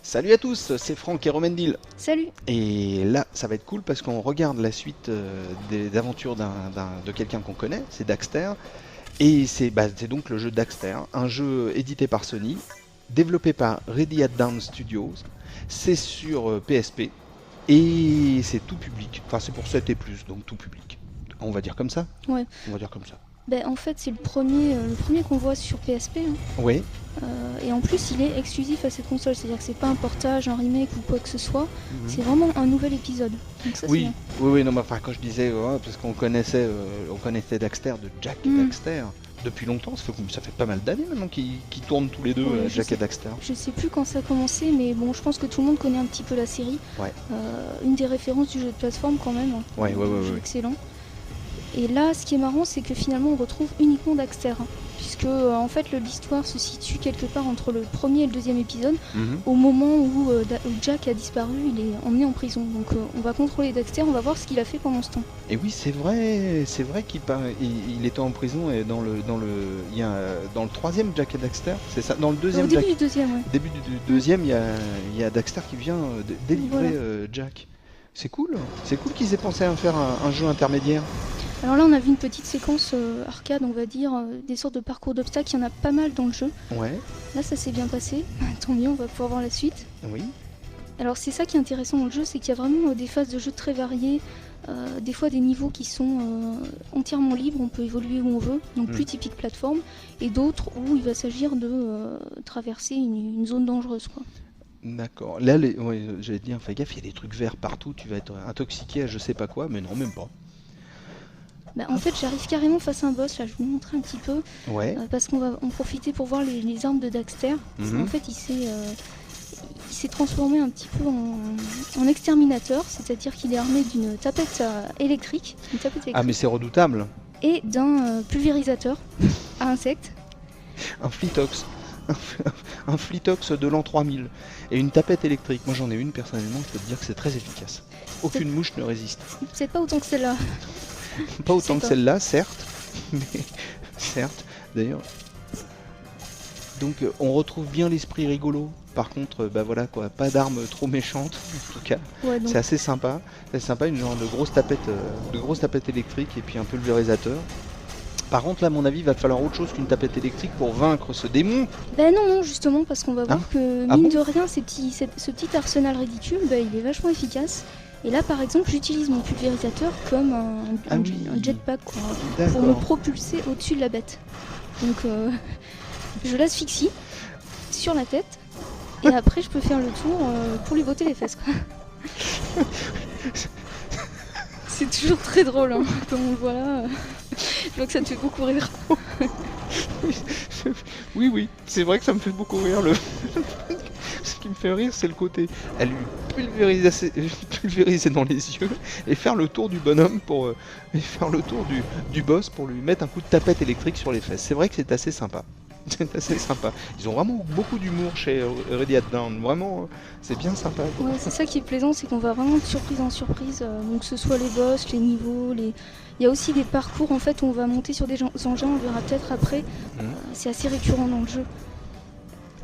Salut à tous, c'est Franck et Romendil. Salut. Et là, ça va être cool parce qu'on regarde la suite des aventures de quelqu'un qu'on connaît, c'est Daxter. Et c'est donc le jeu Daxter, un jeu édité par Sony, développé par Ready at Dawn Studios. C'est sur PSP et c'est tout public. Enfin, c'est pour 7 et plus, donc tout public. On va dire comme ça ? Ouais. On va dire comme ça. En fait, c'est le premier qu'on voit sur PSP. Hein. Oui. Et en plus, il est exclusif à cette console, c'est-à-dire que c'est pas un portage, un remake ou quoi que ce soit. C'est vraiment un nouvel épisode. Donc ça, oui, non, mais enfin, quand je disais, parce qu'on connaissait Daxter de Jack et Daxter depuis longtemps, ça fait pas mal d'années maintenant qu'ils tournent tous les deux, Jack et Daxter. Je sais plus quand ça a commencé, mais bon, je pense que tout le monde connaît un petit peu la série. Ouais. Une des références du jeu de plateforme quand même. Ouais. Excellent. Et là, ce qui est marrant, c'est que finalement, on retrouve uniquement Daxter. Puisque, en fait, l'histoire se situe quelque part entre le premier et le deuxième épisode. Au moment où Jack a disparu, il est emmené en prison. Donc, on va contrôler Daxter, on va voir ce qu'il a fait pendant ce temps. Et oui, c'est vrai qu'il était en prison et dans le troisième Jack et Daxter, c'est ça. Dans le deuxième. Au début du deuxième, ouais. Début du deuxième, il y a Daxter qui vient délivrer Jack. C'est cool qu'ils aient pensé à faire un jeu intermédiaire. Alors là, on a vu une petite séquence arcade, on va dire, des sortes de parcours d'obstacles. Il y en a pas mal dans le jeu. Ouais. Là, ça s'est bien passé. Tant mieux, on va pouvoir voir la suite. Oui. Alors c'est ça qui est intéressant dans le jeu, c'est qu'il y a vraiment des phases de jeu très variées. Des fois des niveaux qui sont entièrement libres, on peut évoluer où on veut, donc plus typique plateforme. Et d'autres où il va s'agir de traverser une zone dangereuse, quoi. D'accord. Là, j'allais te dire, fais gaffe, il y a des trucs verts partout, tu vas être intoxiqué à je sais pas quoi, mais non, même pas. En fait, j'arrive carrément face à un boss, là je vais vous montrer un petit peu, parce qu'on va en profiter pour voir les armes de Daxter. En fait, il s'est transformé un petit peu en exterminateur, c'est-à-dire qu'il est armé d'une tapette électrique. Ah, mais c'est redoutable. Et d'un pulvérisateur à insectes. Un Flitox. Un Flitox de l'an 3000 et une tapette électrique. Moi j'en ai une personnellement, je peux te dire que c'est très efficace. Aucune mouche ne résiste. C'est pas autant que celle-là. Pas autant que celle-là, certes. Mais certes, d'ailleurs. Donc on retrouve bien l'esprit rigolo. Par contre, voilà quoi, pas d'armes trop méchantes en tout cas. Ouais, c'est assez sympa. C'est sympa, une genre de grosse tapette électrique et puis un pulvérisateur. Par contre, là, à mon avis, il va falloir autre chose qu'une tapette électrique pour vaincre ce démon. Non, justement, parce qu'on va voir que, mine de rien, ce petit arsenal ridicule, il est vachement efficace. Et là, par exemple, j'utilise mon pulvérisateur comme un jetpack, quoi, pour me propulser au-dessus de la bête. Donc, je l'asphyxie sur la tête, et après, je peux faire le tour pour lui botter les fesses, quoi. C'est toujours très drôle, hein, comme on le voit là. Je vois que ça te fait beaucoup rire. Oui, c'est vrai que ça me fait beaucoup rire. Ce qui me fait rire, c'est le côté à lui pulvériser dans les yeux et faire le tour du bonhomme et faire le tour du boss pour lui mettre un coup de tapette électrique sur les fesses. C'est vrai que c'est assez sympa. C'est assez sympa. Ils ont vraiment beaucoup d'humour chez Ready at Dawn. Vraiment, c'est bien sympa. Ouais, c'est ça qui est plaisant, c'est qu'on va vraiment de surprise en surprise. Donc que ce soit les boss, les niveaux, il y a aussi des parcours en fait où on va monter sur des engins, on verra peut-être après. C'est assez récurrent dans le jeu.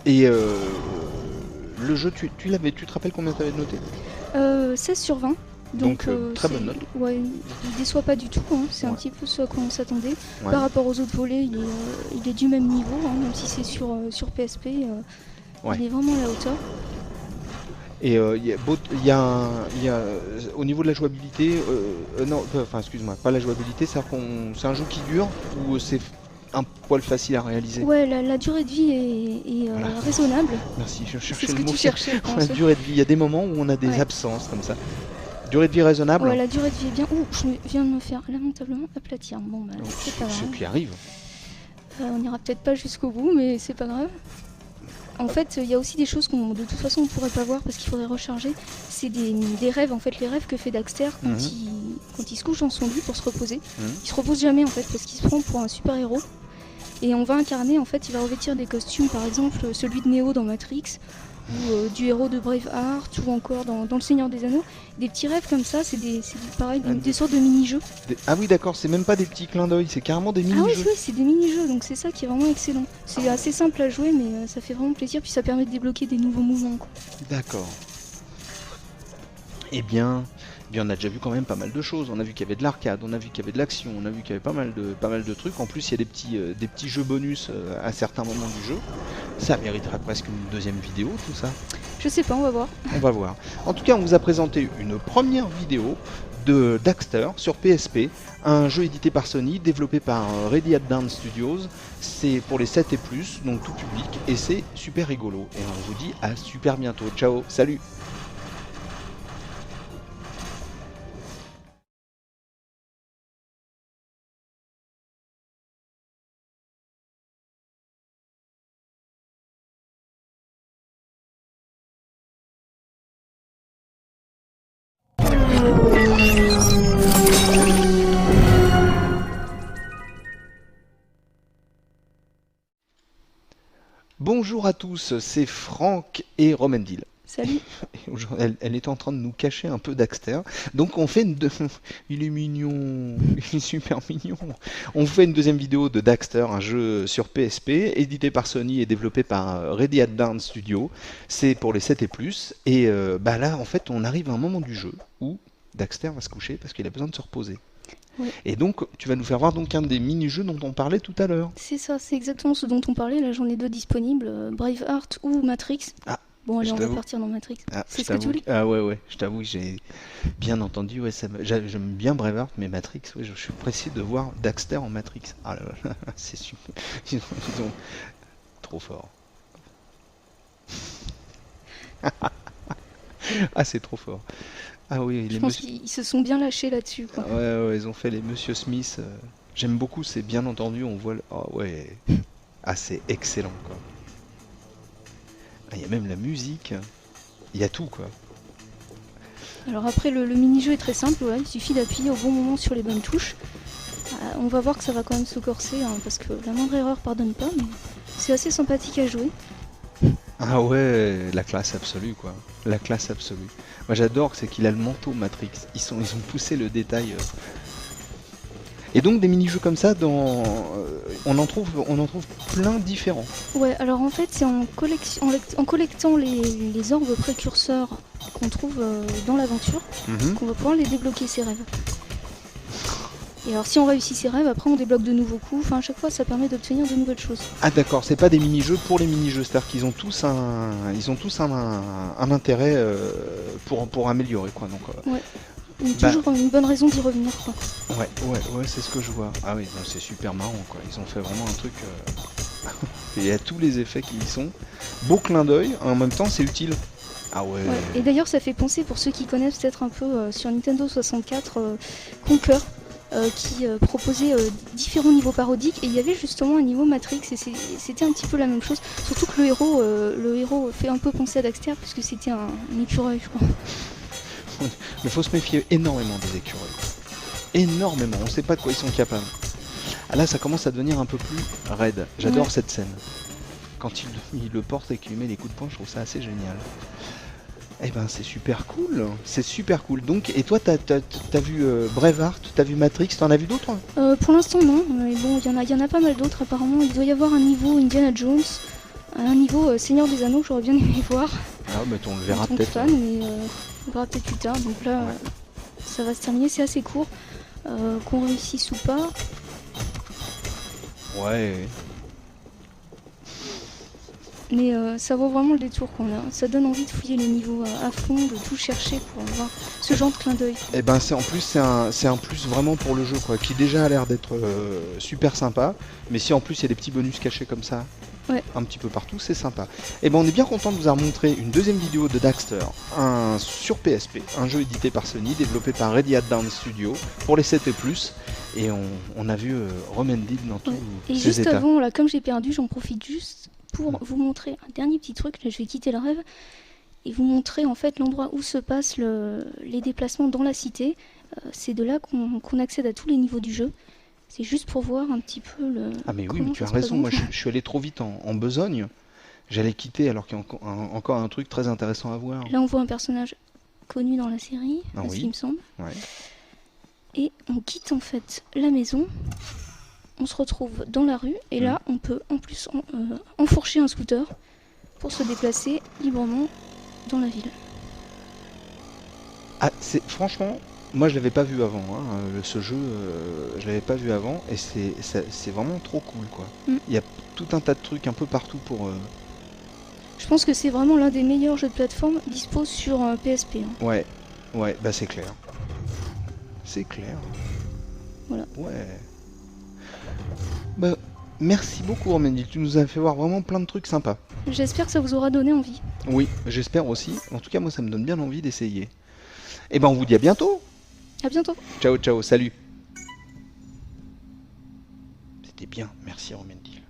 Et le jeu, tu te rappelles combien tu avais noté 16 sur 20. Donc très bonne note. Ouais, il déçoit pas du tout, hein. C'est un petit peu ce à quoi on s'attendait. Par rapport aux autres volets, il est du même niveau, hein, même si c'est sur PSP, il est vraiment à la hauteur. Et il y a au niveau de la jouabilité, excuse-moi, pas la jouabilité, c'est un jeu qui dure ou c'est un poil facile à réaliser? Ouais, la durée de vie est raisonnable. Merci, je cherchais le mot. C'est ce que tu cherchais. La durée de vie, il y a des moments où on a des absences comme ça. Durée de vie raisonnable. Ouais, la durée de vie est bien. Ouh, je viens de me faire lamentablement aplatir. Bon, c'est pas grave. Ce qui arrive. On n'ira peut-être pas jusqu'au bout, mais c'est pas grave. En fait, il y a aussi des choses qu'on de toute façon on pourrait pas voir parce qu'il faudrait recharger. C'est des rêves, en fait, les rêves que fait Daxter quand il se couche dans son lit pour se reposer. Il se repose jamais en fait parce qu'il se prend pour un super héros. Et on va incarner, en fait, il va revêtir des costumes, par exemple celui de Neo dans Matrix, ou du héros de Braveheart, ou encore dans Le Seigneur des Anneaux. Des petits rêves comme ça, c'est pareil, des sortes de mini-jeux. Ah oui, d'accord, c'est même pas des petits clins d'œil, c'est carrément des mini-jeux. Ah oui, c'est des mini-jeux, donc c'est ça qui est vraiment excellent. C'est assez simple à jouer, mais ça fait vraiment plaisir, puis ça permet de débloquer des nouveaux mouvements. D'accord. Eh bien, on a déjà vu quand même pas mal de choses. On a vu qu'il y avait de l'arcade, on a vu qu'il y avait de l'action, on a vu qu'il y avait pas mal de trucs. En plus, il y a des petits jeux bonus à certains moments du jeu. Ça mériterait presque une deuxième vidéo, tout ça. Je sais pas, on va voir. On va voir. En tout cas, on vous a présenté une première vidéo de Daxter sur PSP, un jeu édité par Sony, développé par Ready at Dawn Studios. C'est pour les 7 et plus, donc tout public, et c'est super rigolo. Et on vous dit à super bientôt. Ciao, salut! Bonjour à tous, c'est Franck et Romendil. Salut. Elle est en train de nous cacher un peu Daxter. Donc on fait il est mignon, il est super mignon. On fait une deuxième vidéo de Daxter, un jeu sur PSP, édité par Sony et développé par Ready at Dawn Studio. C'est pour les 7 et plus. Et là, en fait, on arrive à un moment du jeu où Daxter va se coucher parce qu'il a besoin de se reposer. Ouais. Et donc, tu vas nous faire voir donc un des mini-jeux dont on parlait tout à l'heure. C'est ça, c'est exactement ce dont on parlait. Là, j'en ai deux disponibles, Braveheart ou Matrix. Ah, bon, allez, on va partir dans Matrix. C'est ce que tu voulais. Ah ouais, je t'avoue, j'ai bien entendu. Ouais, j'aime bien Braveheart, mais Matrix, ouais, je suis pressé de voir Daxter en Matrix. Ah là là, c'est super. Ils ont trop fort. Ah, c'est trop fort. Ah oui, je pense qu'ils se sont bien lâchés là-dessus. Ouais, ils ont fait les Monsieur Smith. J'aime beaucoup, c'est bien entendu, on voit... Oh ouais, ah c'est excellent quoi. Il y a même la musique, il y a tout quoi. Alors après, le mini-jeu est très simple, ouais, il suffit d'appuyer au bon moment sur les bonnes touches. On va voir que ça va quand même se corser, hein, parce que la moindre erreur pardonne pas, mais c'est assez sympathique à jouer. Ah ouais, la classe absolue quoi. La classe absolue. Moi j'adore, c'est qu'il a le manteau Matrix. Ils ont poussé le détail. Et donc des mini-jeux comme ça, on en trouve plein différents. Ouais, alors en fait c'est en collectant les orbes précurseurs qu'on trouve dans l'aventure qu'on va pouvoir les débloquer, ces rêves. Et alors si on réussit ces rêves, après on débloque de nouveaux coups, enfin à chaque fois ça permet d'obtenir de nouvelles choses. Ah d'accord, c'est pas des mini-jeux pour les mini-jeux, c'est-à-dire qu'ils ont tous un intérêt pour améliorer quoi. Donc, ouais, toujours une bonne raison d'y revenir quoi. Ouais, c'est ce que je vois. Ah oui, c'est super marrant quoi, ils ont fait vraiment un truc... Il y a tous les effets qui y sont. Beau clin d'œil, en même temps c'est utile. Ah ouais. Et d'ailleurs ça fait penser, pour ceux qui connaissent peut-être un peu sur Nintendo 64, Conker. Qui proposait différents niveaux parodiques, et il y avait justement un niveau Matrix et c'était un petit peu la même chose, surtout que le héros fait un peu penser à Daxter puisque c'était un écureuil je crois. Il faut se méfier énormément des écureuils. Énormément, on sait pas de quoi ils sont capables. Ah là ça commence à devenir un peu plus raide, j'adore cette scène. Quand il le porte et qu'il met les coups de poing, je trouve ça assez génial. Eh ben c'est super cool, Donc, et toi t'as vu Braveheart, t'as vu Matrix, t'en as vu d'autres? Pour l'instant non, mais bon il y en a pas mal d'autres apparemment. Il doit y avoir un niveau Indiana Jones, un niveau Seigneur des Anneaux que j'aurais bien aimé voir. Ah mais on le verra peut-être. Mais on verra peut-être plus tard, donc là ça va se terminer, c'est assez court, qu'on réussisse ou pas. Ouais. Mais ça vaut vraiment le détour qu'on a. Ça donne envie de fouiller les niveaux à fond, de tout chercher pour avoir ce genre de clin d'œil. Et ben c'est un plus vraiment pour le jeu quoi, qui déjà a l'air d'être super sympa. Mais si en plus il y a des petits bonus cachés comme ça, un petit peu partout, c'est sympa. Et ben on est bien content de vous avoir montré une deuxième vidéo de Daxter, sur PSP, un jeu édité par Sony, développé par Ready at Dawn Studio pour les 7 et plus. Et on a vu Romendil dans tous ses états. Et juste avant, là, comme j'ai perdu, j'en profite juste pour vous montrer un dernier petit truc. Là, je vais quitter le rêve et vous montrer en fait l'endroit où se passent les déplacements dans la cité. C'est de là qu'on accède à tous les niveaux du jeu. C'est juste pour voir un petit peu le... Ah mais oui, mais tu as raison, moi je suis allé trop vite en besogne. J'allais quitter alors qu'il y a encore un truc très intéressant à voir. Là, on voit un personnage connu dans la série, Ah, ce qui me semble. Ouais. Et on quitte en fait la maison, on se retrouve dans la rue, et là, on peut en plus enfourcher un scooter pour se déplacer librement dans la ville. Ah, franchement, moi je l'avais pas vu avant, hein, ce jeu, je l'avais pas vu avant, et c'est vraiment trop cool, quoi. Il y a tout un tas de trucs un peu partout pour... Je pense que c'est vraiment l'un des meilleurs jeux de plateforme dispo sur PSP. Hein. Ouais, bah c'est clair. C'est clair. Voilà. Ouais. Bah, merci beaucoup Roménie, tu nous as fait voir vraiment plein de trucs sympas. J'espère que ça vous aura donné envie. Oui, j'espère aussi. En tout cas, moi ça me donne bien envie d'essayer. Et ben on vous dit à bientôt. À bientôt. Ciao, ciao, salut. C'était bien, merci Roménie.